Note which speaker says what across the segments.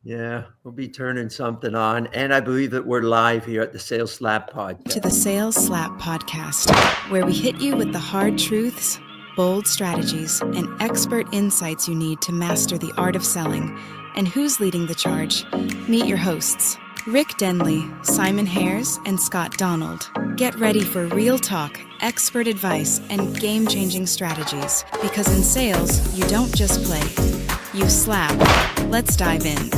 Speaker 1: Yeah, we'll be turning something on. And I believe that we're live here at the Sales Slap Podcast.
Speaker 2: To the Sales Slap Podcast, where we hit you with the hard truths, bold strategies, and expert insights you need to master the art of selling. And who's leading the charge? Meet your hosts, Rick Denley, Simon Hares, and Scott Donald. Get ready for real talk, expert advice, and game-changing strategies. Because in sales, you don't just play, you slap. Let's dive in.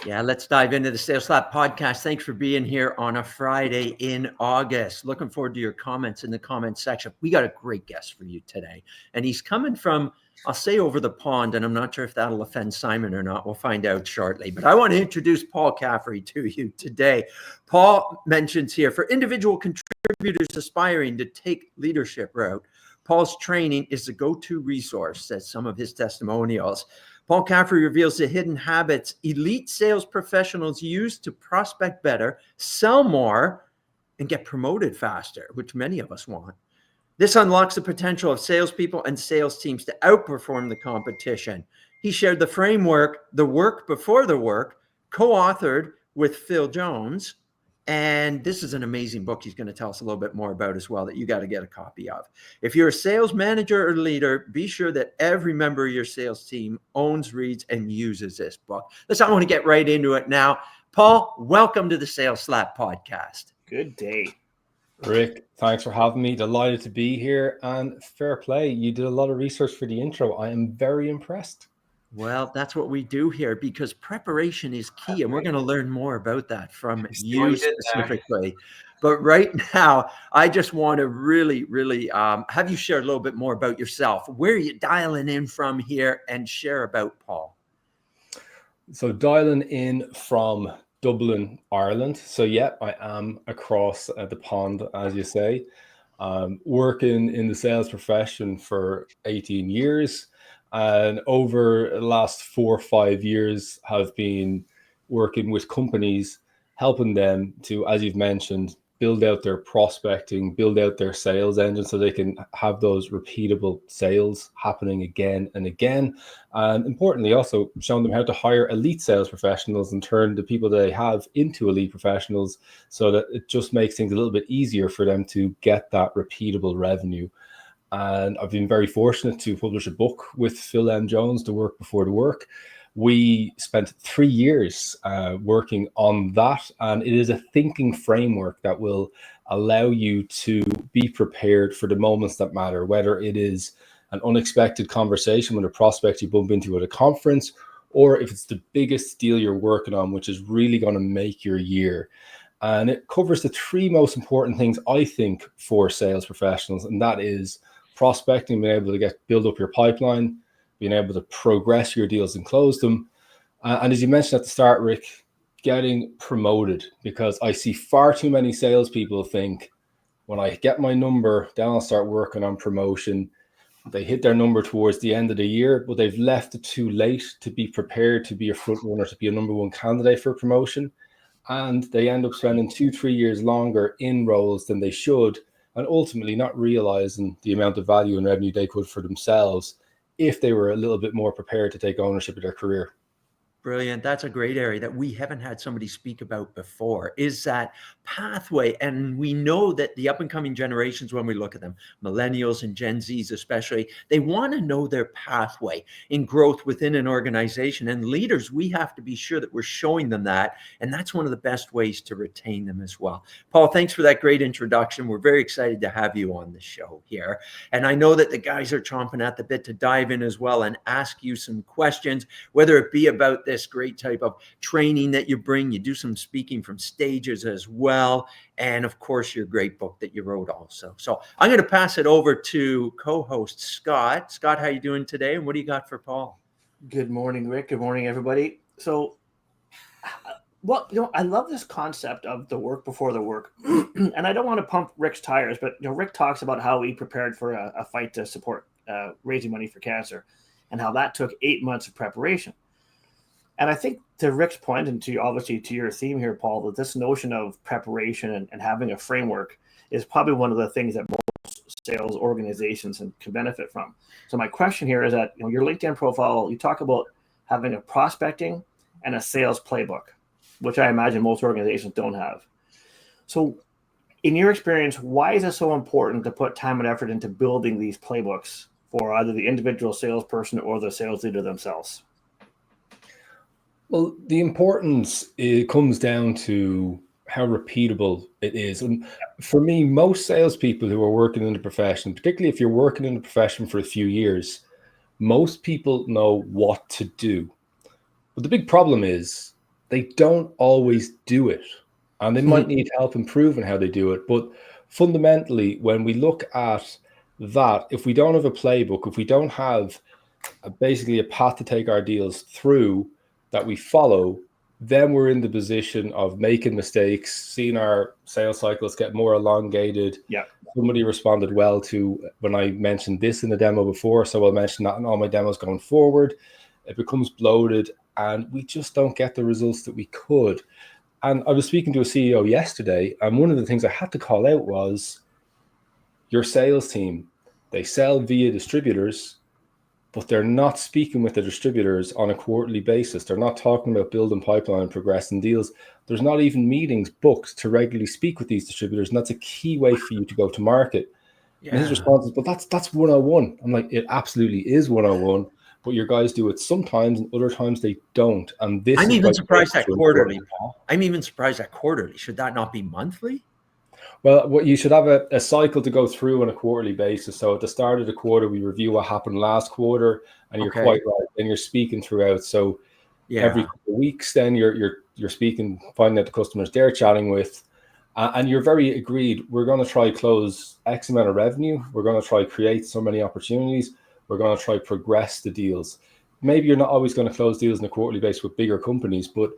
Speaker 1: Yeah, let's dive into the Sales Slap Podcast. Thanks for being here on a Friday in August. Looking forward to your comments in the comments section. We got a great guest for you today. And he's coming from, I'll say over the pond, and I'm not sure if that'll offend Simon or not. We'll find out shortly. But I want to introduce Paul Caffrey to you today. Paul mentions here, for individual contributors aspiring to take leadership route, Paul's training is the go-to resource, says some of his testimonials. Paul Caffrey reveals the hidden habits elite sales professionals use to prospect better, sell more, and get promoted faster, which many of us want. This unlocks the potential of salespeople and sales teams to outperform the competition. He shared the framework, The Work Before the Work, co-authored with Phil Jones. And this is an amazing book he's going to tell us a little bit more about as well that you got to get a copy of. If you're a sales manager or leader, be sure that every member of your sales team owns, reads, and uses this book. I want to get right into it now. Paul, welcome to the Sales Slap Podcast.
Speaker 3: Good day.
Speaker 4: Rick, thanks for having me. Delighted to be here, and fair play. You did a lot of research for the intro. I am very impressed.
Speaker 1: Well, that's what we do here because preparation is key, and we're going to learn more about that from you specifically. But right now, I just want to really have you share a little bit more about yourself. Where are you dialing in from here, and share about Paul?
Speaker 4: So dialing in from Dublin, Ireland. So yeah, I am across the pond, as you say, working in the sales profession for 18 years. And over the last 4 or 5 years have been working with companies, helping them to, as you've mentioned, build out their prospecting, build out their sales engine so they can have those repeatable sales happening again and again. And importantly, also showing them how to hire elite sales professionals and turn the people they have into elite professionals so that it just makes things a little bit easier for them to get that repeatable revenue. And I've been very fortunate to publish a book with Phil M. Jones, The Work Before the Work. We spent 3 years working on that, and it is a thinking framework that will allow you to be prepared for the moments that matter, whether it is an unexpected conversation with a prospect you bump into at a conference, or if it's the biggest deal you're working on, which is really going to make your year. And it covers the 3 most important things, I think, for sales professionals, and that is prospecting, being able to build up your pipeline, being able to progress your deals and close them. And as you mentioned at the start, Rick, getting promoted, because I see far too many salespeople think when I get my number, then I'll start working on promotion. They hit their number towards the end of the year, but they've left it too late to be prepared to be a front runner, to be a number 1 candidate for promotion. And they end up spending 2-3 years longer in roles than they should, and ultimately not realizing the amount of value and revenue they could for themselves if they were a little bit more prepared to take ownership of their career.
Speaker 1: Brilliant. That's a great area that we haven't had somebody speak about before, is that pathway. And we know that the up and coming generations, when we look at them, millennials and Gen Zs especially, they want to know their pathway in growth within an organization. And leaders, we have to be sure that we're showing them that. And that's one of the best ways to retain them as well. Paul, thanks for that great introduction. We're very excited to have you on the show here. And I know that the guys are chomping at the bit to dive in as well and ask you some questions, whether it be about this great type of training that you bring. You do some speaking from stages as well. And of course, your great book that you wrote also. So I'm going to pass it over to co-host Scott. Scott, how you doing today? And what do you got for Paul?
Speaker 3: Good morning, Rick. Good morning, everybody. So, I love this concept of the work before the work. And I don't want to pump Rick's tires, but Rick talks about how he prepared for a fight to support raising money for cancer and how that took 8 months of preparation. And I think to Rick's point, and to obviously to your theme here, Paul, that this notion of preparation and having a framework is probably one of the things that most sales organizations and can benefit from. So my question here is that, your LinkedIn profile, you talk about having a prospecting and a sales playbook, which I imagine most organizations don't have. So in your experience, why is it so important to put time and effort into building these playbooks for either the individual salesperson or the sales leader themselves?
Speaker 4: Well, the importance, it comes down to how repeatable it is. And for me, most salespeople who are working in the profession, particularly if you're working in the profession for a few years, most people know what to do. But the big problem is they don't always do it. And they might need help improving how they do it. But fundamentally, when we look at that, if we don't have a playbook, if we don't have basically a path to take our deals through that we follow, then we're in the position of making mistakes, seeing our sales cycles get more elongated.
Speaker 3: Yeah.
Speaker 4: Somebody responded well to when I mentioned this in the demo before, so I'll mention that in all my demos going forward. It becomes bloated and we just don't get the results that we could. And I was speaking to a CEO yesterday, and one of the things I had to call out was your sales team. They sell via distributors, but they're not speaking with the distributors on a quarterly basis. They're not talking about building pipeline and progressing deals. There's not even meetings booked to regularly speak with these distributors, and that's a key way for you to go to market. Yeah. And his response is, but that's 101. I'm like, it absolutely is 101, but your guys do it sometimes and other times they don't. And this
Speaker 1: I'm even surprised at quarterly, Paul. I'm even surprised at quarterly. Should that not be monthly?
Speaker 4: Well, what you should have a cycle to go through on a quarterly basis. So at the start of the quarter, we review what happened last quarter, and you're quite right. And you're speaking throughout. So every couple of weeks, then you're speaking, finding out the customers they're chatting with, and you're very agreed. We're going to try close X amount of revenue. We're going to try create so many opportunities. We're going to try progress the deals. Maybe you're not always going to close deals on a quarterly basis with bigger companies, but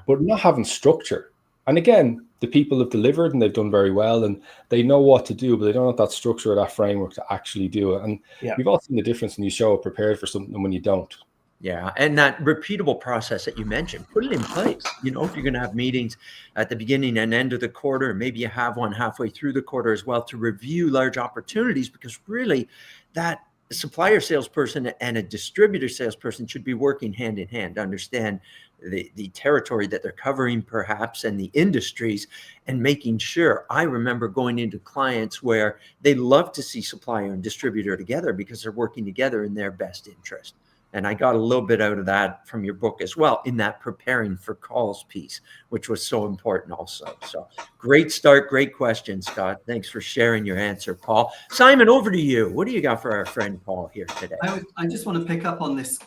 Speaker 4: not having structure. And again, the people have delivered and they've done very well and they know what to do, but they don't have that structure or that framework to actually do it. And we've all seen the difference when you show up prepared for something and when you don't.
Speaker 1: Yeah. And that repeatable process that you mentioned, put it in place. If you're going to have meetings at the beginning and end of the quarter, maybe you have one halfway through the quarter as well to review large opportunities, because really that supplier salesperson and a distributor salesperson should be working hand in hand to understand the territory that they're covering perhaps and the industries, and making sure. I remember going into clients where they love to see supplier and distributor together because they're working together in their best interest. And I got a little bit out of that from your book as well, in that preparing for calls piece, which was so important also. So great start. Great question, Scott. Thanks for sharing your answer, Paul. Simon, over to you. What do you got for our friend Paul here today?
Speaker 5: I just want to pick up on this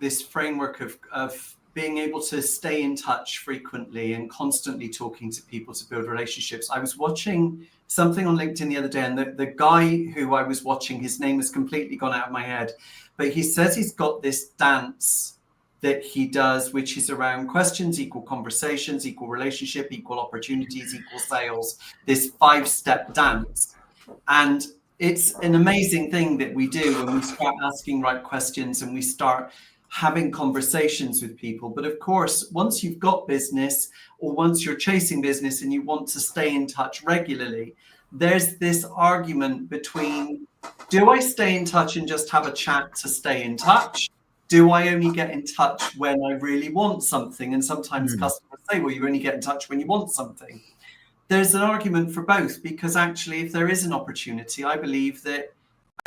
Speaker 5: this framework of being able to stay in touch frequently and constantly talking to people to build relationships. I was watching something on LinkedIn the other day, and the guy who I was watching, his name has completely gone out of my head, but he says he's got this dance that he does, which is around questions equal conversations, equal relationship, equal opportunities, equal sales, this 5-step dance. And it's an amazing thing that we do when we start asking right questions and we start having conversations with people. But of course, once you've got business, or once you're chasing business and you want to stay in touch regularly, there's this argument between, do I stay in touch and just have a chat to stay in touch? Do I only get in touch when I really want something? And sometimes customers say, well, you only get in touch when you want something. There's an argument for both, because actually, if there is an opportunity, I believe that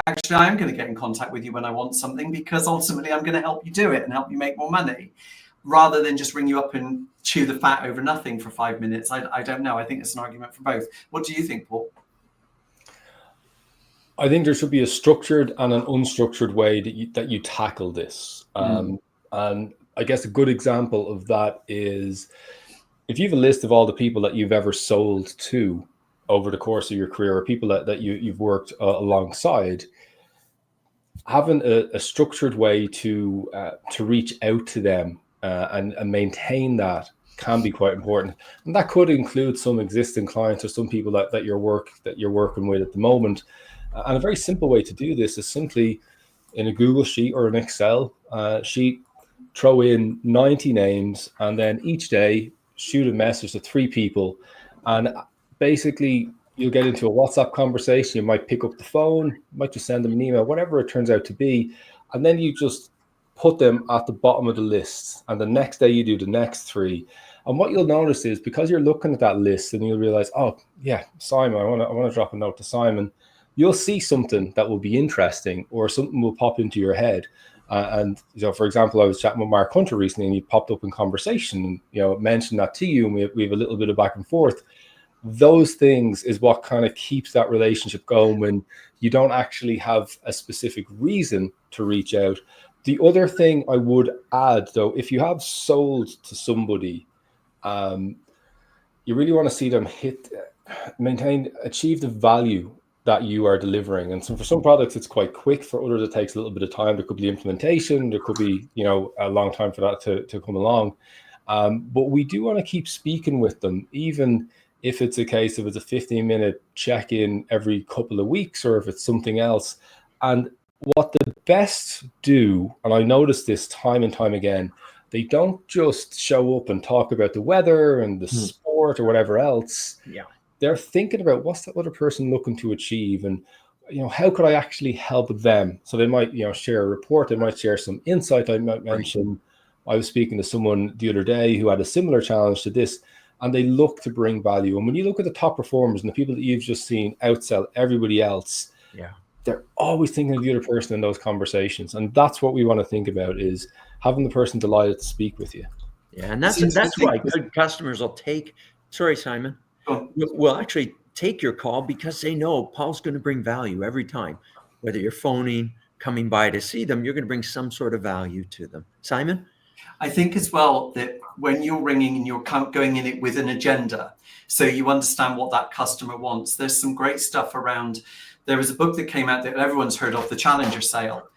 Speaker 5: actually I'm going to get in contact with you when I want something, because ultimately I'm going to help you do it and help you make more money, rather than just ring you up and chew the fat over nothing for 5 minutes. I don't know. I think it's an argument for both. What do you think, Paul?
Speaker 4: I think there should be a structured and an unstructured way that you tackle this. And I guess a good example of that is, if you have a list of all the people that you've ever sold to over the course of your career, or people that you've worked alongside, having a structured way to reach out to them and maintain that can be quite important. And that could include some existing clients or some people that you're working with at the moment. And a very simple way to do this is simply in a Google sheet or an Excel sheet, throw in 90 names, and then each day shoot a message to 3 people. And basically, you'll get into a WhatsApp conversation. You might pick up the phone, you might just send them an email, whatever it turns out to be. And then you just put them at the bottom of the list. And the next day you do the next 3. And what you'll notice is, because you're looking at that list and you'll realize, oh yeah, Simon, I want to drop a note to Simon. You'll see something that will be interesting, or something will pop into your head. And for example, I was chatting with Mark Hunter recently, and he popped up in conversation, and mentioned that to you, and we have a little bit of back and forth. Those things is what kind of keeps that relationship going when you don't actually have a specific reason to reach out. The other thing I would add, though, if you have sold to somebody, you really want to see them achieve the value that you are delivering. And so for some products, it's quite quick. For others, it takes a little bit of time. There could be implementation. There could be, a long time for that to come along. But we do want to keep speaking with them, even if it's a case of it's a 15-minute check-in every couple of weeks, or if it's something else. And what the best do, and I noticed this time and time again, they don't just show up and talk about the weather and the sport or whatever else.
Speaker 1: Yeah.
Speaker 4: They're thinking about, what's that other person looking to achieve, and how could I actually help them? So they might share a report, they might share some insight. I might mention, I was speaking to someone the other day who had a similar challenge to this, and they look to bring value. And when you look at the top performers and the people that you've just seen outsell everybody else, they're always thinking of the other person in those conversations. And that's what we want to think about, is having the person delighted to speak with you.
Speaker 1: Yeah, and that's why good customers will take. Sorry, Simon. Will actually take your call, because they know Paul's going to bring value every time. Whether you're phoning, coming by to see them, you're going to bring some sort of value to them. Simon?
Speaker 5: I think as well that when you're ringing and you're going in it with an agenda, so you understand what that customer wants, there's some great stuff around. There was a book that came out that everyone's heard of, The Challenger Sale.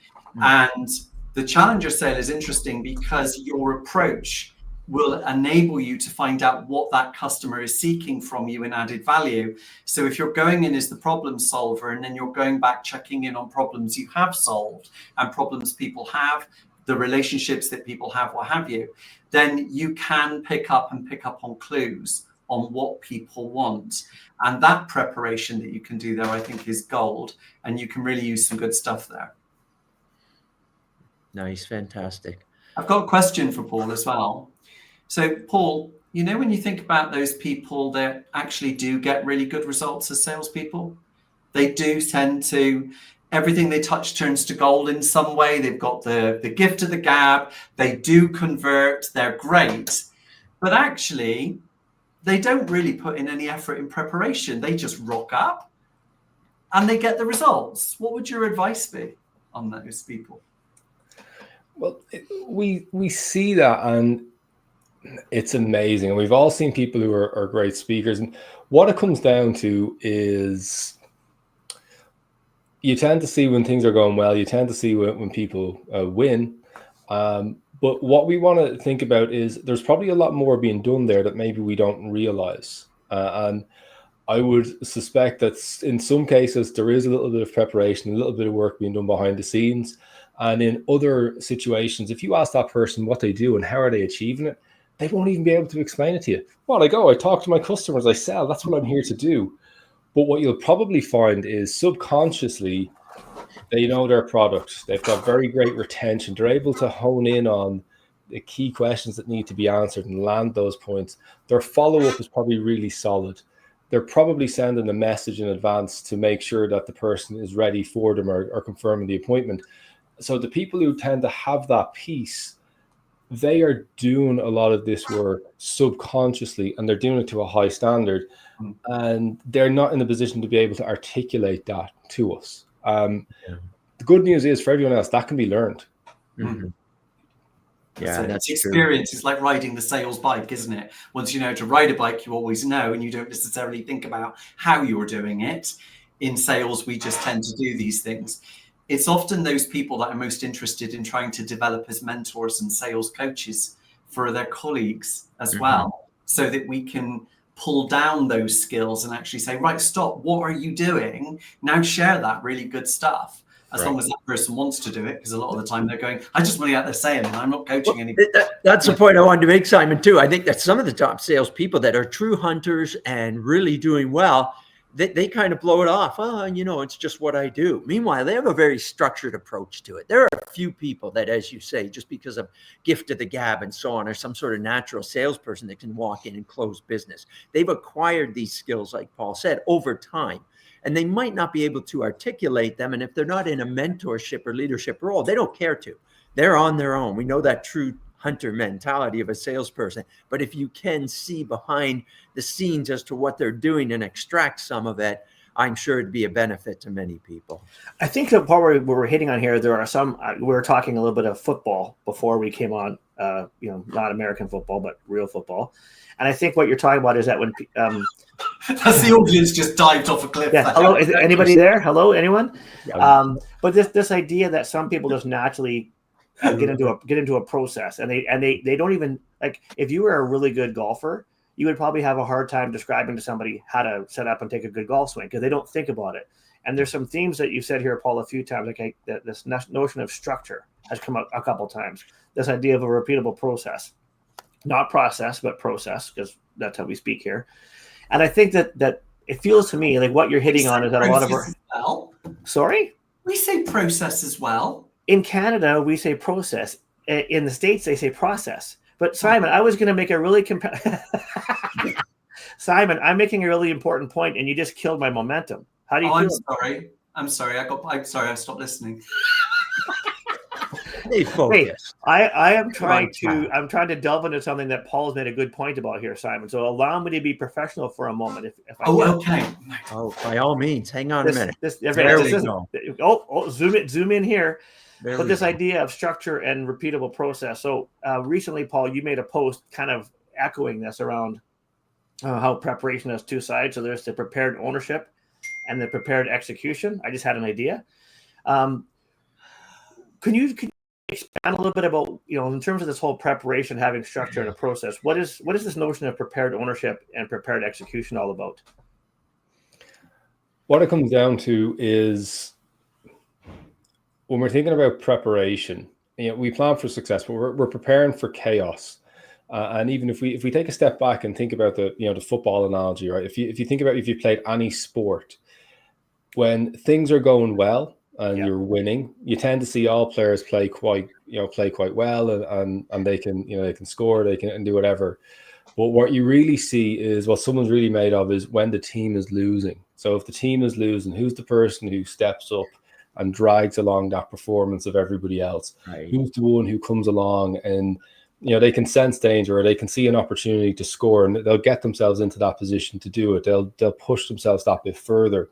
Speaker 5: And the Challenger Sale is interesting because your approach will enable you to find out what that customer is seeking from you in added value. So if you're going in as the problem solver, and then you're going back checking in on problems you have solved and problems people have, the relationships that people have, what have you, then you can pick up on clues on what people want. And that preparation that you can do there, I think, is gold. And you can really use some good stuff there.
Speaker 1: Nice. Fantastic.
Speaker 5: I've got a question for Paul as well. So, Paul, when you think about those people that actually do get really good results as salespeople, they do tend to, everything they touch turns to gold in some way. They've got the gift of the gab. They do convert. They're great. But actually, they don't really put in any effort in preparation. They just rock up and they get the results. What would your advice be on those people?
Speaker 4: Well, we see that, and it's amazing. And we've all seen people who are great speakers. And what it comes down to is, you tend to see when things are going well, you tend to see when people win. But what we want to think about is, there's probably a lot more being done there that maybe we don't realize. And I would suspect that in some cases, there is a little bit of preparation, a little bit of work being done behind the scenes. And in other situations, if you ask that person what they do and how are they achieving it, they won't even be able to explain it to you. Well, I talk to my customers, I sell, that's what I'm here to do. But what you'll probably find is, subconsciously, they know their product. They've got very great retention. They're able to hone in on the key questions that need to be answered and land those points. Their follow-up is probably really solid. They're probably sending a message in advance to make sure that the person is ready for them, or confirming the appointment. So the people who tend to have that piece, they are doing a lot of this work subconsciously, and they're doing it to a high standard. And they're not in a position to be able to articulate that to us. The good news is, for everyone else, that can be learned.
Speaker 1: Mm-hmm. Yeah, that's
Speaker 5: experience.
Speaker 1: true.
Speaker 5: It's like riding the sales bike, isn't it? Once you know to ride a bike, you always know, and you don't necessarily think about how you're doing it. In sales, we just tend to do these things. It's often those people that are most interested in trying to develop as mentors and sales coaches for their colleagues as well, so that we can pull down those skills and actually say, right, stop, what are you doing? Now share that really good stuff, as long as that person wants to do it, because a lot of the time they're going, I just want to get out there saying, I'm not coaching anybody.
Speaker 1: That's the point I wanted to make, Simon, too. I think that some of the top salespeople that are true hunters and really doing well, they kind of blow it off. Oh, it's just what I do. Meanwhile, they have a very structured approach to it. There are a few people that, as you say, just because of gift of the gab and so on, are some sort of natural salesperson that can walk in and close business. They've acquired these skills, like Paul said, over time. And they might not be able to articulate them. And if they're not in a mentorship or leadership role, they don't care to. They're on their own. We know that true hunter mentality of a salesperson. But if you can see behind the scenes as to what they're doing and extract some of it, I'm sure it'd be a benefit to many people.
Speaker 3: I think that what we're hitting on here, there are some, we were talking a little bit of football before we came on, not American football, but real football. And I think what you're talking about is that when
Speaker 5: that's the audience just dived off a cliff.
Speaker 3: Yeah. Hello, is anybody there? Hello, anyone?
Speaker 1: Yeah.
Speaker 3: But this idea that some people just naturally get into a process, and they don't even, like, if you were a really good golfer, you would probably have a hard time describing to somebody how to set up and take a good golf swing because they don't think about it. And there's some themes that you've said here, Paul, a few times, like this notion of structure has come up a couple of times. This idea of a repeatable process, not process, but process, because that's how we speak here. And I think that it feels to me like what you're hitting on is that a lot of our Sorry?
Speaker 5: We say process as well.
Speaker 3: In Canada, we say process. In the States, they say process. But Simon, I was going to make a really Simon, I'm making a really important point, and you just killed my momentum. How do you feel?
Speaker 5: I'm sorry. I stopped listening.
Speaker 1: Hey, focus.
Speaker 3: I am trying to delve into something that Paul's made a good point about here, Simon. So allow me to be professional for a moment, if I can.
Speaker 5: Okay.
Speaker 1: Oh, by all means, hang on a minute.
Speaker 3: There we go. Zoom in here. But this idea of structure and repeatable process. So recently, Paul, you made a post kind of echoing this around how preparation has two sides. So there's the prepared ownership and the prepared execution. I just had an idea. Can you expand a little bit about, in terms of this whole preparation, having structure and a process, what is this notion of prepared ownership and prepared execution all about?
Speaker 4: What it comes down to is, when we're thinking about preparation, we plan for success, but we're preparing for chaos. And even if we take a step back and think about the football analogy, right? If you think about, if you played any sport, when things are going well and you're winning, you tend to see all players play quite well, and they can score, they can do whatever. But what you really see is, what someone's really made of is when the team is losing. So if the team is losing, who's the person who steps up and drags along that performance of everybody else? Right. Who's the one who comes along and they can sense danger, or they can see an opportunity to score, and they'll get themselves into that position to do it. They'll push themselves that bit further.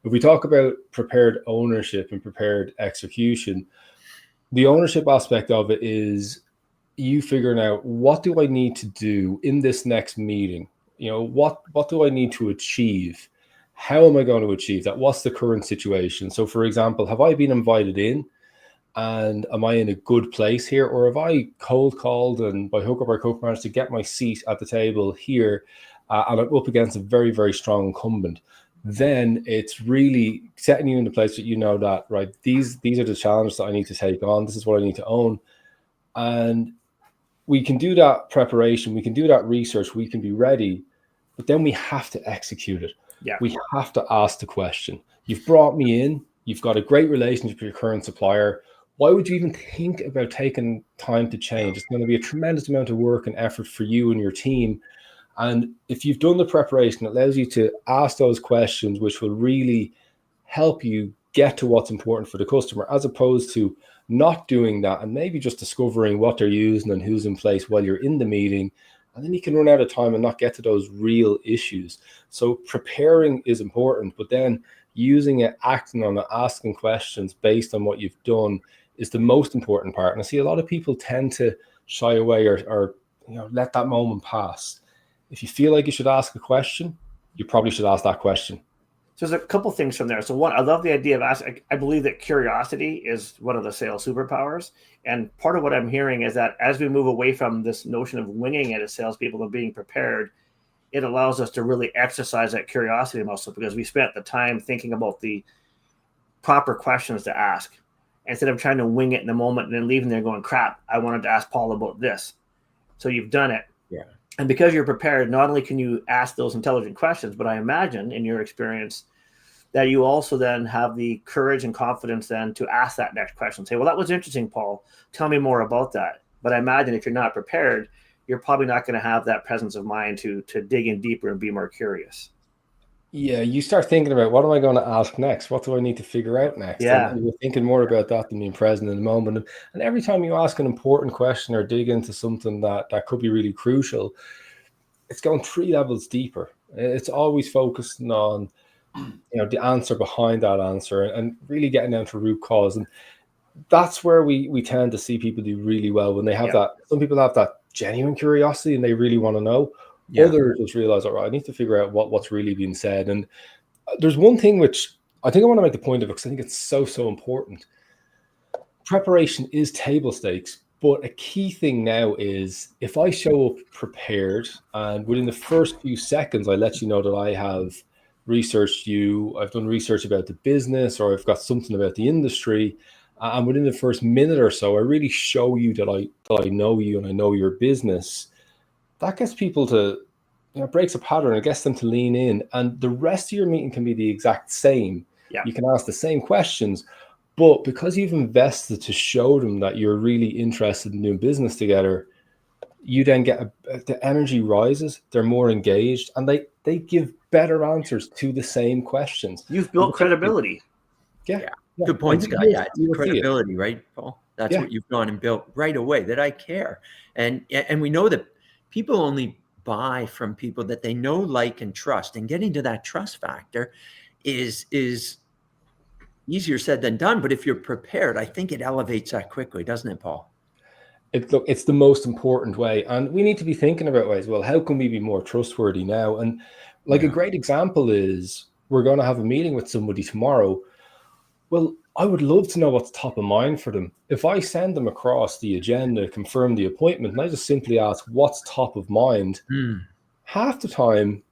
Speaker 4: If we talk about prepared ownership and prepared execution, the ownership aspect of it is you figuring out, what do I need to do in this next meeting? What do I need to achieve? How am I going to achieve that? What's the current situation? So, for example, have I been invited in, and am I in a good place here? Or have I cold called and by hook or by crook managed to get my seat at the table here, and I'm up against a very, very strong incumbent? Then it's really setting you in the place that that, right, these are the challenges that I need to take on. This is what I need to own. And we can do that preparation, we can do that research, we can be ready, but then we have to execute it. Yeah. We have to ask the question. You've brought me in, you've got a great relationship with your current supplier. Why would you even think about taking time to change? It's going to be a tremendous amount of work and effort for you and your team. And if you've done the preparation, it allows you to ask those questions, which will really help you get to what's important for the customer, as opposed to not doing that and maybe just discovering what they're using and who's in place while you're in the meeting. And then you can run out of time and not get to those real issues. So preparing is important, but then using it, acting on it, asking questions based on what you've done is the most important part. And I see a lot of people tend to shy away or let that moment pass. If you feel like you should ask a question, you probably should ask that question.
Speaker 3: So there's a couple things from there. So one, I love the idea of asking. I believe that curiosity is one of the sales superpowers. And part of what I'm hearing is that as we move away from this notion of winging it as salespeople and being prepared, it allows us to really exercise that curiosity muscle, because we spent the time thinking about the proper questions to ask instead of trying to wing it in the moment and then leaving there going, crap, I wanted to ask Paul about this. So you've done it.
Speaker 1: Yeah.
Speaker 3: And because you're prepared, not only can you ask those intelligent questions, but I imagine in your experience that you also then have the courage and confidence then to ask that next question. Say, well, that was interesting, Paul. Tell me more about that. But I imagine if you're not prepared, you're probably not going to have that presence of mind to dig in deeper and be more curious.
Speaker 4: Yeah, you start thinking about, what am I going to ask next? What do I need to figure out next?
Speaker 3: Yeah.
Speaker 4: And you're thinking more about that than being present in the moment. And every time you ask an important question or dig into something that could be really crucial, it's going 3 levels deeper. It's always focusing on, the answer behind that answer, and really getting down to root cause. And that's where we tend to see people do really well, when they have that. Some people have that genuine curiosity and they really want to know. Others just realize, all right, I need to figure out what's really being said. And there's one thing which I think I want to make the point of, because I think it's so important. Preparation is table stakes, but a key thing now is, if I show up prepared and within the first few seconds I let you know that I have researched you, I've done research about the business, or I've got something about the industry, and within the first minute or so I really show you that I know you and I know your business, that gets people to, breaks a pattern. It gets them to lean in, and the rest of your meeting can be the exact same. You can ask the same questions, but because you've invested to show them that you're really interested in doing business together, you then get the energy rises, they're more engaged, and they give better answers to the same questions.
Speaker 3: You've built credibility.
Speaker 1: Yeah. Good point, Scott. Yeah, it's credibility, right, Paul? That's what you've gone and built right away, that I care. And we know that people only buy from people that they know, like, and trust. And getting to that trust factor is easier said than done. But if you're prepared, I think it elevates that quickly, doesn't it, Paul?
Speaker 4: It's the most important way. And we need to be thinking about ways, well, how can we be more trustworthy now? And a great example is, we're going to have a meeting with somebody tomorrow. Well, I would love to know what's top of mind for them. If I send them across the agenda, confirm the appointment, and I just simply ask what's top of mind, half the time,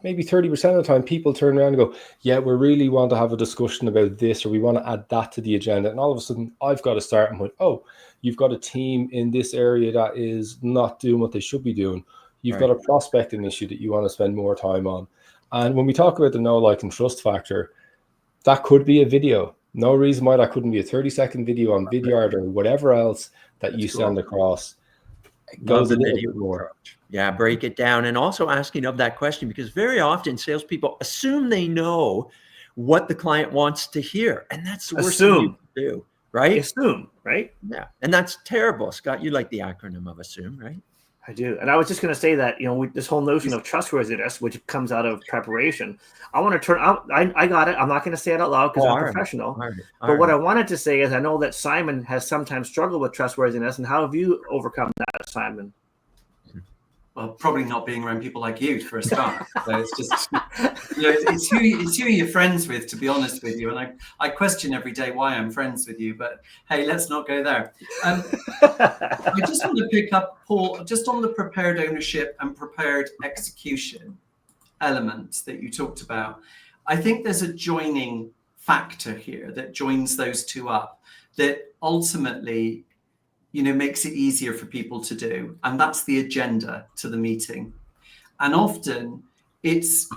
Speaker 4: maybe 30% of the time, people turn around and go, yeah, we really want to have a discussion about this, or we want to add that to the agenda. And all of a sudden, I've got to start and point, oh, you've got a team in this area that is not doing what they should be doing. You've got a prospecting issue that you want to spend more time on. And when we talk about the know, like, and trust factor, that could be a video. No reason why that couldn't be a 30-second video on Vidyard or whatever else that you send across. It goes a little bit more.
Speaker 1: Yeah, break it down. And also asking of that question, because very often salespeople assume they know what the client wants to hear. And that's the worst thing you can do, right?
Speaker 3: Assume, right?
Speaker 1: Yeah. And that's terrible. Scott, you like the acronym of ASSUME, right?
Speaker 3: I do. And I was just going to say that, this whole notion of trustworthiness, which comes out of preparation, I want to turn out. I got it. I'm not going to say it out loud because I'm professional. But what I wanted to say is, I know that Simon has sometimes struggled with trustworthiness. And how have you overcome that, Simon?
Speaker 5: Well, probably not being around people like you, for a start. So it's just, it's who you're friends with, to be honest with you. And I question every day why I'm friends with you. But hey, let's not go there. I just want to pick up, Paul, just on the prepared ownership and prepared execution elements that you talked about. I think there's a joining factor here that joins those two up, that ultimately, makes it easier for people to do. And that's the agenda to the meeting. And often it's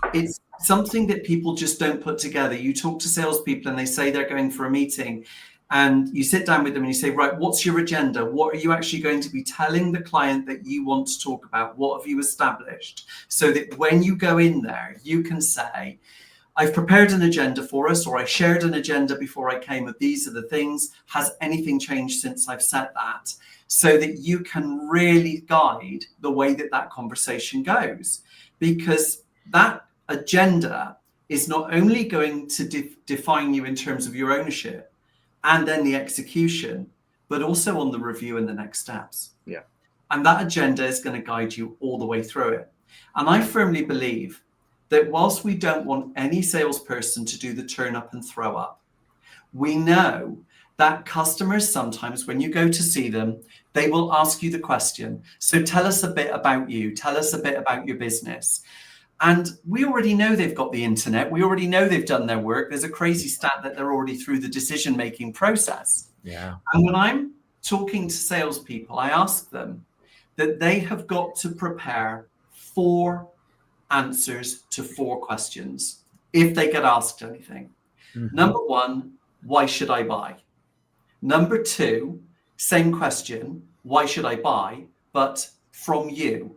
Speaker 5: something that people just don't put together. You talk to salespeople and they say they're going for a meeting, and you sit down with them and you say, right, what's your agenda? What are you actually going to be telling the client that you want to talk about? What have you established? So that when you go in there, you can say, I've prepared an agenda for us, or I shared an agenda before I came, of these are the things. Has anything changed since I've said that? So that you can really guide the way that conversation goes. Because that agenda is not only going to define you in terms of your ownership and then the execution, but also on the review and the next steps.
Speaker 3: Yeah.
Speaker 5: And that agenda is going to guide you all the way through it. And I firmly believe that whilst we don't want any salesperson to do the turn up and throw up, we know that customers sometimes, when you go to see them, they will ask you the question, so tell us a bit about you, tell us a bit about your business. And we already know they've got the internet, we already know they've done their work. There's a crazy stat that they're already through the decision-making process.
Speaker 1: Yeah.
Speaker 5: And when I'm talking to salespeople, I ask them, that they have got to prepare 4 answers to 4 questions if they get asked anything. Number 1, why should I buy? Number 2, same question, why should I buy, but from you?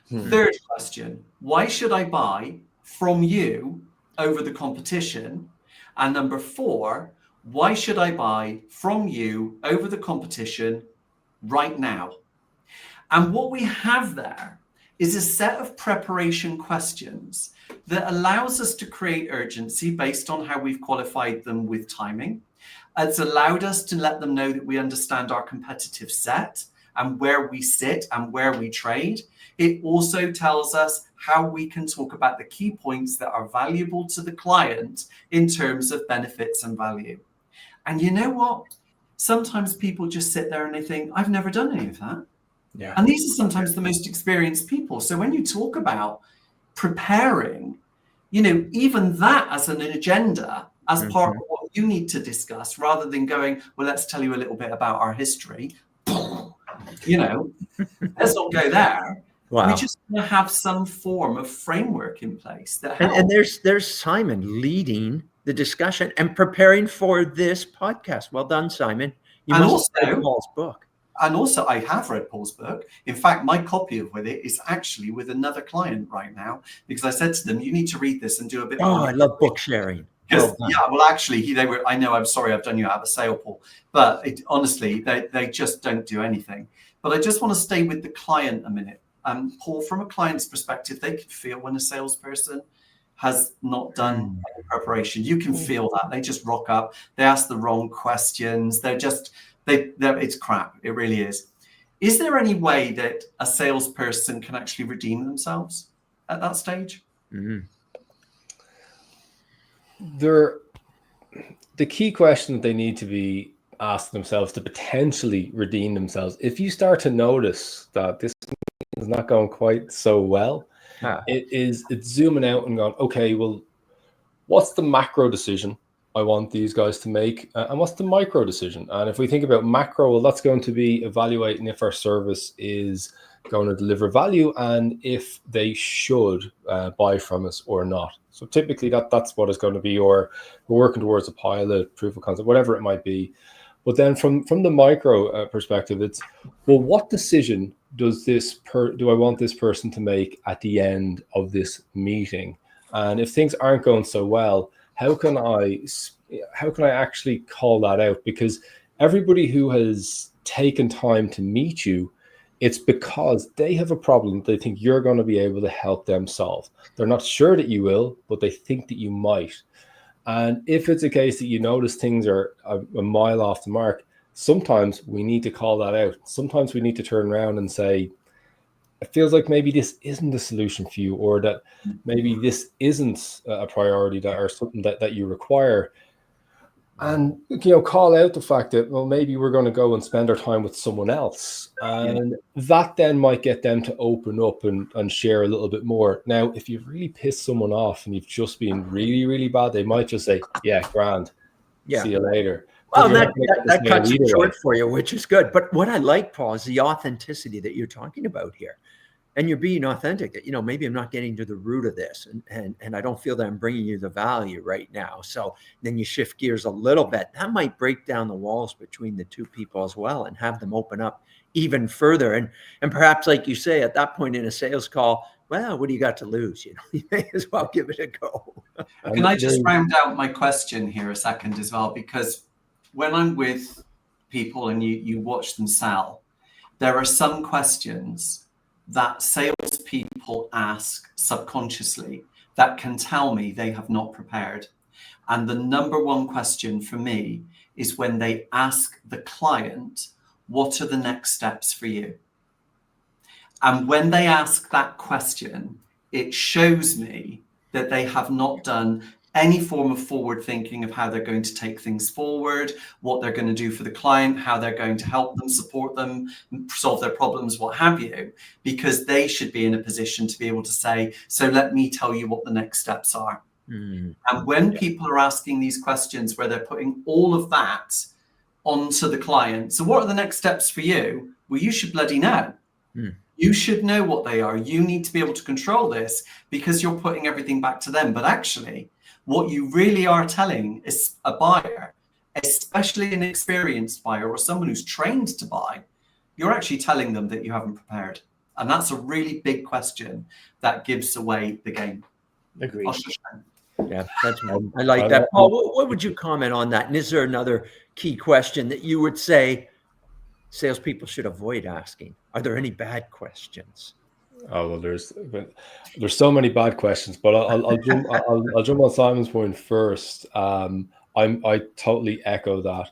Speaker 5: Third question, why should I buy from you over the competition? And number 4, why should I buy from you over the competition right now? And what we have there is a set of preparation questions that allows us to create urgency based on how we've qualified them with timing. It's allowed us to let them know that we understand our competitive set and where we sit and where we trade. It also tells us how we can talk about the key points that are valuable to the client in terms of benefits and value. And you know what? Sometimes people just sit there and they think, I've never done any of that.
Speaker 1: Yeah.
Speaker 5: And these are sometimes the most experienced people. So when you talk about preparing, even that as an agenda, as part of what you need to discuss, rather than going, well, let's tell you a little bit about our history. Let's not go there.
Speaker 1: Wow.
Speaker 5: We just want to have some form of framework in place that helps.
Speaker 1: And there's Simon leading the discussion and preparing for this podcast. Well done, Simon. You must have read Paul's book.
Speaker 5: And also, I have read Paul's book. In fact, my copy of it is actually with another client right now, because I said to them, you need to read this and do a bit more.
Speaker 1: Oh, I love book sharing.
Speaker 5: Actually, they were. I know. I'm sorry, I've done you out of a sale, Paul. But honestly, they just don't do anything. But I just want to stay with the client a minute. Paul, from a client's perspective, they can feel when a salesperson has not done any preparation. You can feel that. They just rock up. They ask the wrong questions. It's crap. It really is. Is there any way that a salesperson can actually redeem themselves at that stage?
Speaker 4: The key question that they need to be asking themselves to potentially redeem themselves, if you start to notice that this is not going quite so well, it's zooming out and going, okay, well, what's the macro decision I want these guys to make, and what's the micro decision? And if we think about macro, well, that's going to be evaluating if our service is going to deliver value and if they should buy from us or not. So typically that's what is going to be, or we're working towards a pilot, proof of concept, whatever it might be. But then from the micro perspective, it's, well, what decision do I want this person to make at the end of this meeting? And if things aren't going so well, how can I actually call that out? Because everybody who has taken time to meet you, it's because they have a problem they think you're going to be able to help them solve. They're not sure that you will, but they think that you might. And if it's a case that you notice things are a mile off the mark, sometimes we need to call that out. Sometimes we need to turn around and say, it feels like maybe this isn't the solution for you, or that maybe this isn't a priority that or something that you require. And, call out the fact that, well, maybe we're going to go and spend our time with someone else. And that then might get them to open up and share a little bit more. Now, if you've really pissed someone off and you've just been really, really bad, they might just say, yeah, grand. Yeah. See you later.
Speaker 1: Well, that cuts it short for you, which is good. But what I like, Paul, is the authenticity that you're talking about here. And you're being authentic that, maybe I'm not getting to the root of this and I don't feel that I'm bringing you the value right now. So then you shift gears a little bit. That might break down the walls between the two people as well and have them open up even further. And perhaps, like you say, at that point in a sales call, well, what do you got to lose? You may as well give it a go.
Speaker 5: Can I just round out my question here a second as well? Because when I'm with people and you watch them sell, there are some questions that salespeople ask subconsciously that can tell me they have not prepared. And the number one question for me is when they ask the client, what are the next steps for you? And when they ask that question, it shows me that they have not done any form of forward thinking of how they're going to take things forward, what they're going to do for the client, how they're going to help them, support them, solve their problems, what have you, because they should be in a position to be able to say, so let me tell you what the next steps are. And when people are asking these questions where they're putting all of that onto the client, so what are the next steps for you? Well, you should bloody know. You should know what they are. You need to be able to control this because you're putting everything back to them. But actually, what you really are telling is a buyer, especially an experienced buyer or someone who's trained to buy, you're actually telling them that you haven't prepared. And that's a really big question that gives away the game.
Speaker 3: Agreed.
Speaker 1: Yeah, that's I like that. Paul, what would you comment on that? And is there another key question that you would say salespeople should avoid asking? Are there any bad questions?
Speaker 4: Oh well, there's so many bad questions, but I'll jump on Simon's point first. I totally echo that.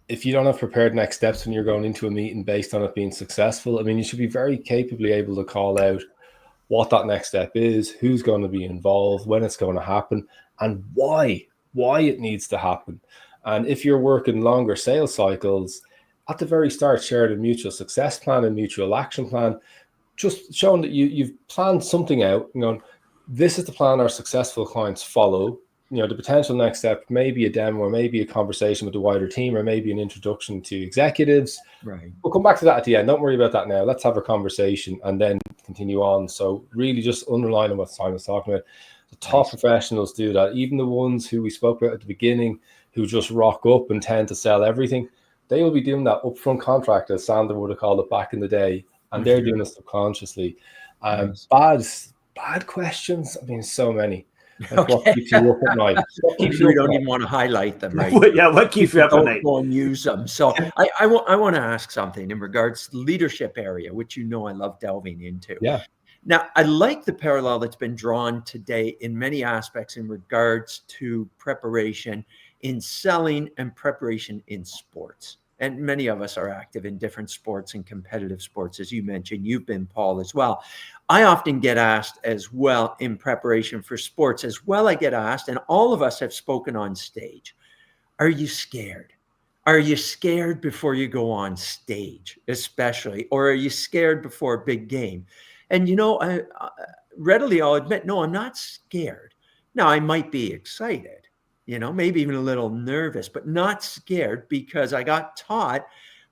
Speaker 4: If you don't have prepared next steps when you're going into a meeting based on it being successful, I mean, you should be very capably able to call out what that next step is, who's going to be involved, when it's going to happen, and why it needs to happen. And if you're working longer sales cycles, at the very start, share the mutual success plan and mutual action plan, just showing that you've planned something out, this is the plan our successful clients follow. The potential next step may be a demo, or maybe a conversation with the wider team, or maybe an introduction to executives.
Speaker 1: Right.
Speaker 4: We'll come back to that at the end. Don't worry about that now. Let's have a conversation and then continue on. So really just underlining what Simon was talking about. The top professionals do that. Even the ones who we spoke about at the beginning, who just rock up and tend to sell everything, they will be doing that upfront contract, as Sandra would have called it back in the day. And they're doing it subconsciously. Bad questions. I mean, so many. Like what keeps you up at night?
Speaker 1: We don't even want to highlight them, right?
Speaker 3: What keeps you up at night?
Speaker 1: Go and use them. So I want to ask something in regards to the leadership area, which I love delving into.
Speaker 4: Yeah.
Speaker 1: Now, I like the parallel that's been drawn today in many aspects in regards to preparation in selling and preparation in sports. And many of us are active in different sports and competitive sports, as you mentioned. You've been, Paul, as well. I often get asked as well in preparation for sports as well. I get asked, and all of us have spoken on stage, are you scared? Are you scared before you go on stage, especially? Or are you scared before a big game? And, I readily, I'll admit, no, I'm not scared. Now, I might be excited, maybe even a little nervous, but not scared, because I got taught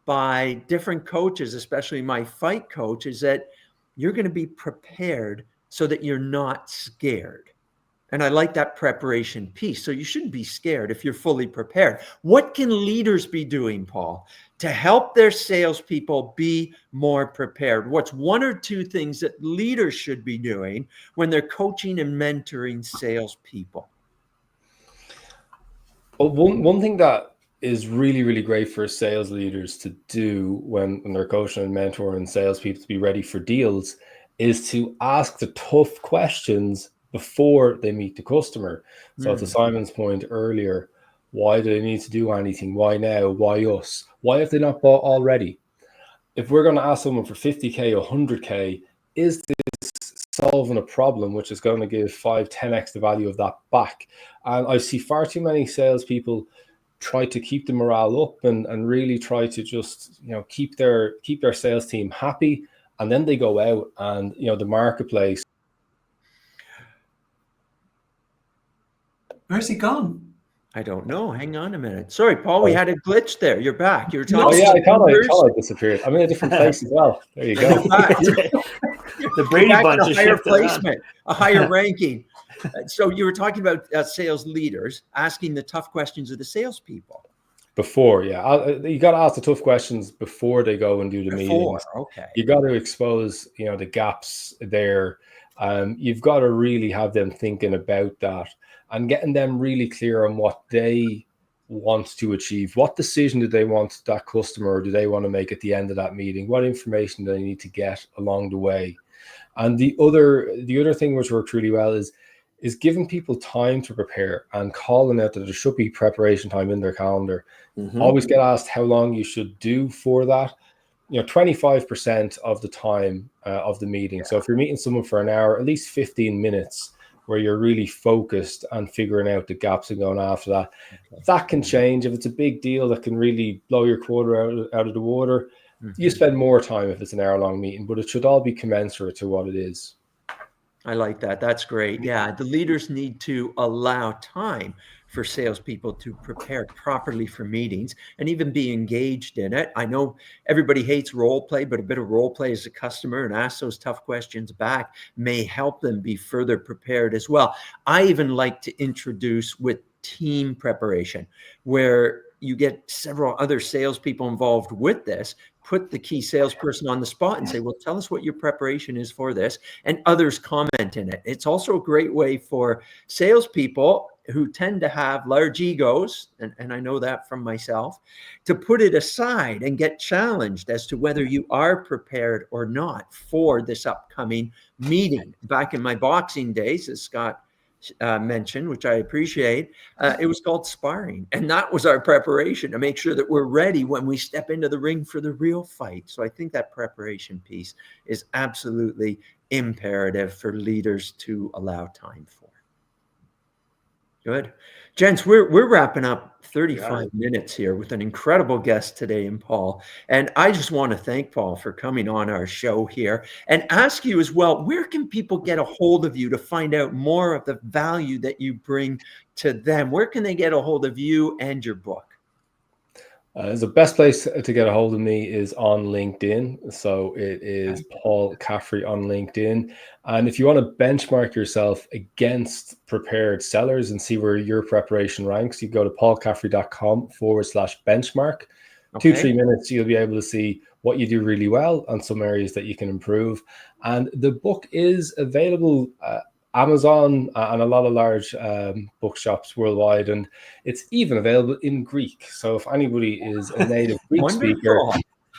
Speaker 1: by different coaches, especially my fight coaches, that you're going to be prepared so that you're not scared. And I like that preparation piece. So you shouldn't be scared if you're fully prepared. What can leaders be doing, Paul, to help their salespeople be more prepared? What's one or two things that leaders should be doing when they're coaching and mentoring salespeople?
Speaker 4: Well, one thing that is really, really great for sales leaders to do when they're coaching and mentoring salespeople to be ready for deals is to ask the tough questions before they meet the customer. So to Simon's point earlier, why do they need to do anything? Why now? Why us? Why have they not bought already? If we're going to ask someone for 50K or 100K, is this solving a problem which is going to give 5-10x the value of that back? And I see far too many salespeople try to keep the morale up and really try to just keep their sales team happy, and then they go out and the marketplace.
Speaker 5: Where's he gone?
Speaker 1: I don't know. Hang on a minute. Sorry, Paul, we had a glitch there. You're back. You're talking.
Speaker 4: Oh yeah, I thought I disappeared. I'm in a different place as well. There you go.
Speaker 3: The Brady Bunch is
Speaker 1: a higher placement, a higher ranking. So you were talking about sales leaders asking the tough questions of the salespeople.
Speaker 4: Before, you got to ask the tough questions before they go and do the meetings.
Speaker 1: Okay.
Speaker 4: You got to expose, the gaps there. You've got to really have them thinking about that and getting them really clear on what they want to achieve. What decision do they want that customer, or do they want to make at the end of that meeting? What information do they need to get along the way? And the other thing which works really well is giving people time to prepare and calling out that there should be preparation time in their calendar. Always get asked how long you should do for that. 25% of the time of the meeting. So if you're meeting someone for an hour, at least 15 minutes where you're really focused and figuring out the gaps and going after that. That can change. If it's a big deal that can really blow your quota out of the water, you spend more time if it's an hour-long meeting, but it should all be commensurate to what it is.
Speaker 1: I like that. That's great. Yeah, the leaders need to allow time for salespeople to prepare properly for meetings and even be engaged in it. I know everybody hates role play, but a bit of role play as a customer and ask those tough questions back may help them be further prepared as well. I even like to introduce with team preparation, where you get several other salespeople involved with this, put the key salesperson on the spot and say, well, tell us what your preparation is for this, and others comment in it. It's also a great way for salespeople who tend to have large egos, and I know that from myself, to put it aside and get challenged as to whether you are prepared or not for this upcoming meeting. Back in my boxing days, as Scott mentioned, which I appreciate, it was called sparring. And that was our preparation to make sure that we're ready when we step into the ring for the real fight. So I think that preparation piece is absolutely imperative for leaders to allow time for. Good. Gents, we're wrapping up 35 minutes here with an incredible guest today in Paul. And I just want to thank Paul for coming on our show here and ask you as well, where can people get a hold of you to find out more of the value that you bring to them? Where can they get a hold of you and your book?
Speaker 4: The best place to get a hold of me is on LinkedIn. So it is Paul Caffrey on LinkedIn. And if you want to benchmark yourself against prepared sellers and see where your preparation ranks, you go to paulcaffrey.com/benchmark. Okay. 2-3 minutes, you'll be able to see what you do really well and some areas that you can improve. And the book is available Amazon and a lot of large bookshops worldwide, and it's even available in Greek. So if anybody is a native Greek speaker,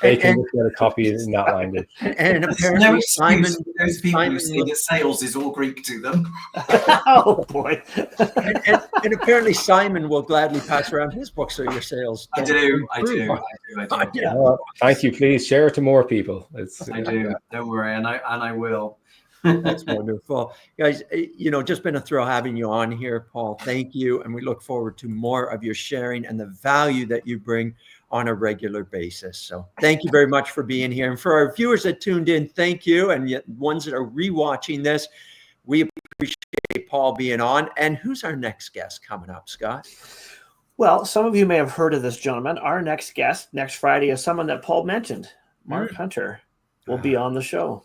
Speaker 4: they can just get a copy in that language.
Speaker 1: And apparently
Speaker 5: those people who say that sales is all Greek to them.
Speaker 3: Oh boy!
Speaker 1: and apparently Simon will gladly pass around his book so your sales.
Speaker 5: I do.
Speaker 1: Yeah.
Speaker 4: Thank you. Please share it to more people.
Speaker 5: I do. Don't worry, and I will.
Speaker 1: That's wonderful. Guys, just been a thrill having you on here, Paul. Thank you. And we look forward to more of your sharing and the value that you bring on a regular basis. So thank you very much for being here. And for our viewers that tuned in, thank you. And yet ones that are rewatching this, we appreciate Paul being on. And who's our next guest coming up, Scott?
Speaker 3: Well, some of you may have heard of this gentleman. Our next guest next Friday is someone that Paul mentioned. Mark Hunter will be on the show.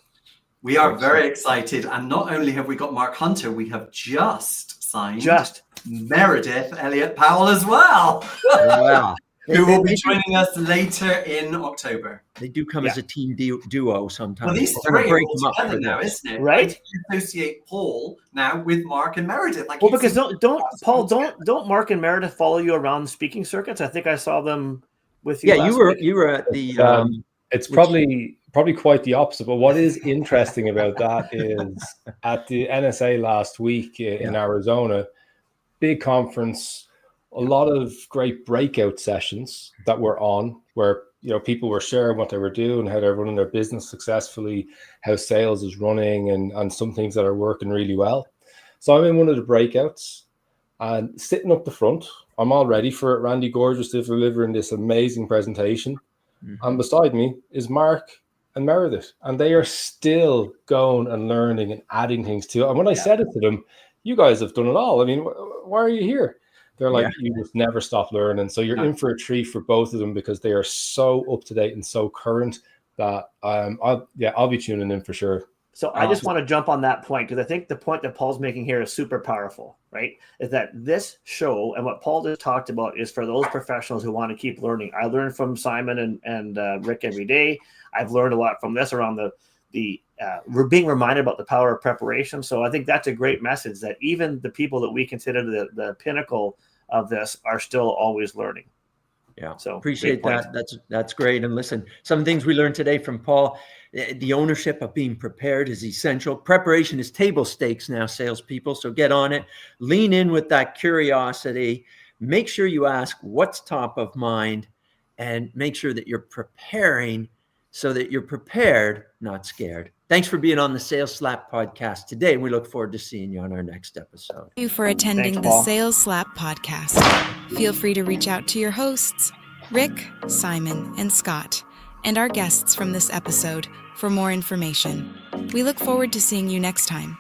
Speaker 5: We are very excited. And not only have we got Mark Hunter, we have just signed Meredith Elliott Powell as well.
Speaker 1: Wow.
Speaker 5: Who will be joining us later in October.
Speaker 1: They do come as a team duo sometimes.
Speaker 5: Well, these three are all together now, isn't it?
Speaker 3: Right?
Speaker 5: You associate Paul now with Mark and Meredith.
Speaker 3: Well, because don't Mark and Meredith follow you around speaking circuits? I think I saw them with you.
Speaker 1: Yeah, you were at the.
Speaker 4: It's probably quite the opposite. But what is interesting about that is at the NSA last week in Arizona, big conference, a lot of great breakout sessions that were on where people were sharing what they were doing, how they're running their business successfully, how sales is running, and some things that are working really well. So I'm in one of the breakouts and sitting up the front. I'm all ready for it. Randy Gorgeous delivering this amazing presentation. Mm-hmm. And beside me is Mark and Meredith, and they are still going and learning and adding things to it. And when I said it to them, you guys have done it all. I mean, why are you here? They're like, you just never stop learning. So you're in for a treat for both of them because they are so up to date and so current that I'll be tuning in for sure.
Speaker 3: So I just want to jump on that point because I think the point that Paul's making here is super powerful, right? Is that this show and what Paul just talked about is for those professionals who want to keep learning. I learn from Simon and Rick every day. I've learned a lot from this around we're being reminded about the power of preparation. So I think that's a great message that even the people that we consider the pinnacle of this are still always learning.
Speaker 1: Yeah, so appreciate that. That's great. And listen, some things we learned today from Paul. The ownership of being prepared is essential. Preparation is table stakes now, salespeople. So get on it. Lean in with that curiosity. Make sure you ask what's top of mind, and make sure that you're preparing so that you're prepared, not scared. Thanks for being on the Sales Slap podcast today. We look forward to seeing you on our next episode.
Speaker 2: Thank you for attending the Sales Slap podcast. Feel free to reach out to your hosts, Rick, Simon, and Scott, and our guests from this episode for more information. We look forward to seeing you next time.